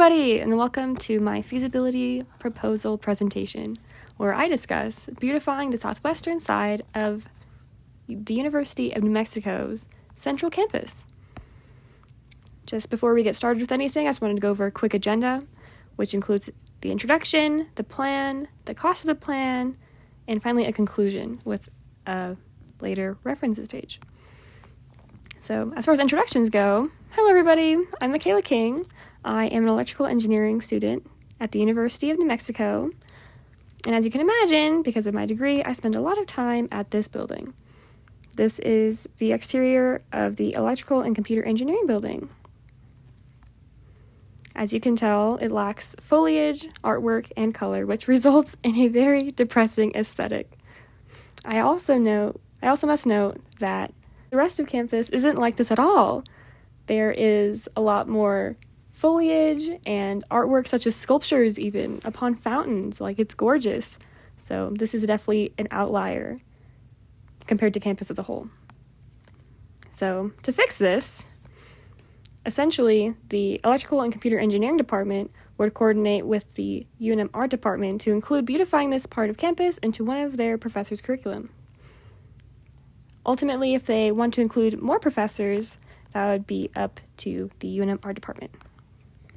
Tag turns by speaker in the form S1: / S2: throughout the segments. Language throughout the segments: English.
S1: everybody, and welcome to my Feasibility Proposal presentation, where I discuss beautifying the southwestern side of the University of New Mexico's central campus. Just before we get started with anything, I just wanted to go over a quick agenda, which includes the introduction, the plan, the cost of the plan, and finally a conclusion with a later references page. So as far as introductions go, hello everybody, I'm Michaela King. I am an electrical engineering student at the University of New Mexico, and as you can imagine, because of my degree, I spend a lot of time at this building. This is the exterior of the Electrical and Computer Engineering building. As you can tell, it lacks foliage, artwork, and color, which results in a very depressing aesthetic. I also must note that the rest of campus isn't like this at all. There is a lot more foliage and artwork such as sculptures even upon fountains. Like, it's gorgeous. So this is definitely an outlier compared to campus as a whole. So to fix this, essentially the electrical and computer engineering department would coordinate with the UNM art department to include beautifying this part of campus into one of their professors' curriculum. Ultimately, if they want to include more professors, that would be up to the UNM art department.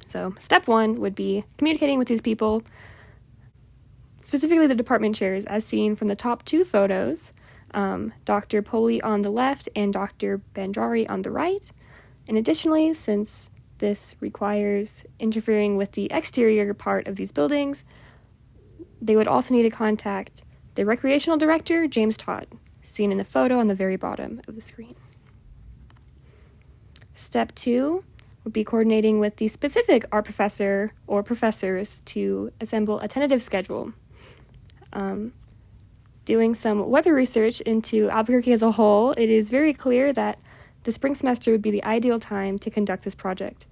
S1: So step one would be communicating with these people, specifically the department chairs, as seen from the top two photos, Dr. Poli on the left and Dr. Banjari on the right. And additionally, since this requires interfering with the exterior part of these buildings, they would also need to contact the recreational director, James Todd, seen in the photo on the very bottom of the screen. Step two would be coordinating with the specific art professor or professors to assemble a tentative schedule. Doing some weather research into Albuquerque as a whole, it is very clear that the spring semester would be the ideal time to conduct this project,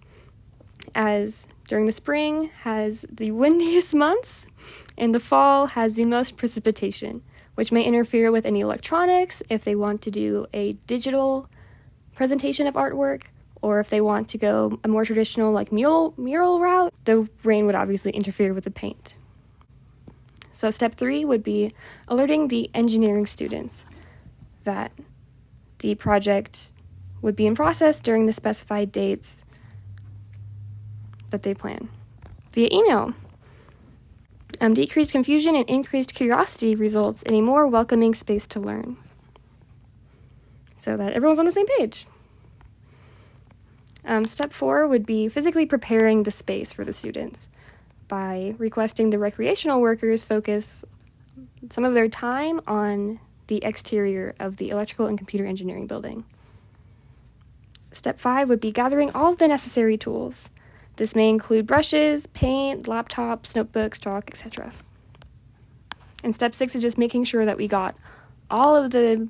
S1: as during the spring has the windiest months and the fall has the most precipitation, which may interfere with any electronics if they want to do a digital presentation of artwork, or if they want to go a more traditional like mural route. The rain would obviously interfere with the paint. So step three would be alerting the engineering students that the project would be in process during the specified dates that they plan via email. Decreased confusion and increased curiosity results in a more welcoming space to learn, so that everyone's on the same page. Step four would be physically preparing the space for the students by requesting the recreational workers focus some of their time on the exterior of the electrical and computer engineering building. Step five would be gathering all of the necessary tools. This may include brushes, paint, laptops, notebooks, chalk, etc. And step six is just making sure that we got all of the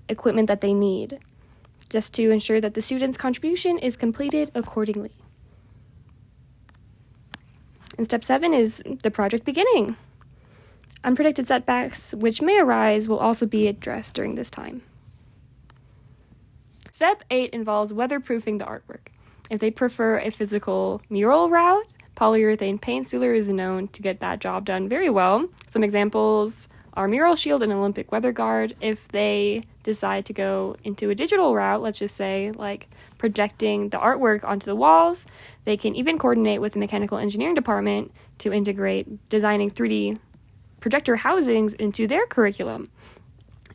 S1: equipment that they need, just to ensure that the student's contribution is completed accordingly. And step seven is the project beginning. Unpredicted setbacks which may arise will also be addressed during this time. Step 8 involves weatherproofing the artwork. If they prefer a physical mural route, polyurethane paint sealer is known to get that job done very well. Some examples are Mural Shield and Olympic Weather Guard. If they decide to go into a digital route, let's just say like projecting the artwork onto the walls, they can even coordinate with the mechanical engineering department to integrate designing 3D projector housings into their curriculum.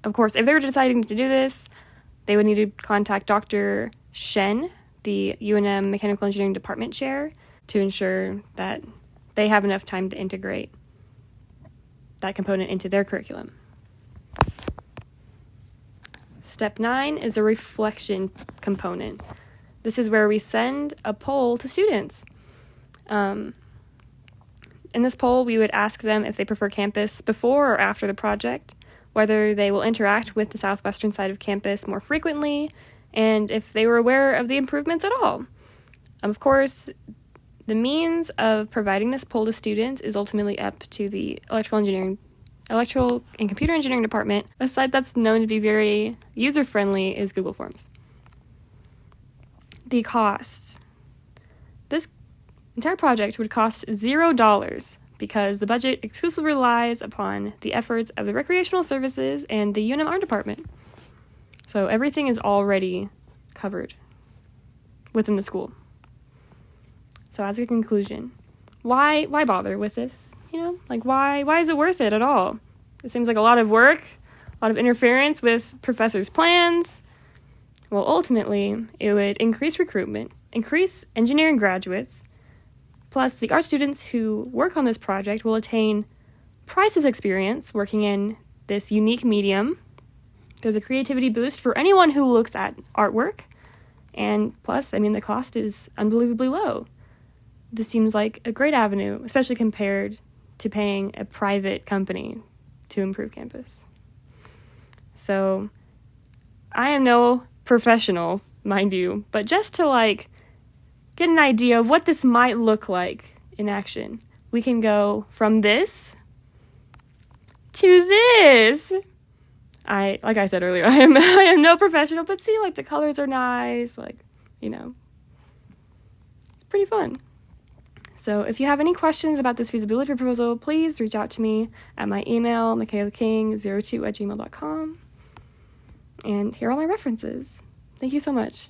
S1: Of course, if they were deciding to do this, they would need to contact Dr. Shen, the UNM Mechanical Engineering Department chair, to ensure that they have enough time to integrate that component into their curriculum. Step 9 is a reflection component. This is where we send a poll to students. In this poll, we would ask them if they prefer campus before or after the project, whether they will interact with the southwestern side of campus more frequently, and if they were aware of the improvements at all. Of course, the means of providing this poll to students is ultimately up to the electrical and computer engineering department. A site that's known to be very user-friendly is Google Forms. The cost. This entire project would cost $0 because the budget exclusively relies upon the efforts of the Recreational Services and the UNM Art Department. So everything is already covered within the school. So as a conclusion, why bother with this? Why is it worth it at all? It seems like a lot of work, a lot of interference with professors' plans. Well, ultimately, it would increase recruitment, increase engineering graduates, plus the art students who work on this project will attain priceless experience working in this unique medium. There's a creativity boost for anyone who looks at artwork, and plus, the cost is unbelievably low. This seems like a great avenue, especially compared to paying a private company to improve campus. So, I am no professional, mind you, but just to get an idea of what this might look like in action, we can go from this to this. Like I said earlier, I am no professional, but see, the colors are nice, it's pretty fun. So if you have any questions about this feasibility proposal, please reach out to me at my email, michaelaking02@gmail.com. And here are all my references. Thank you so much.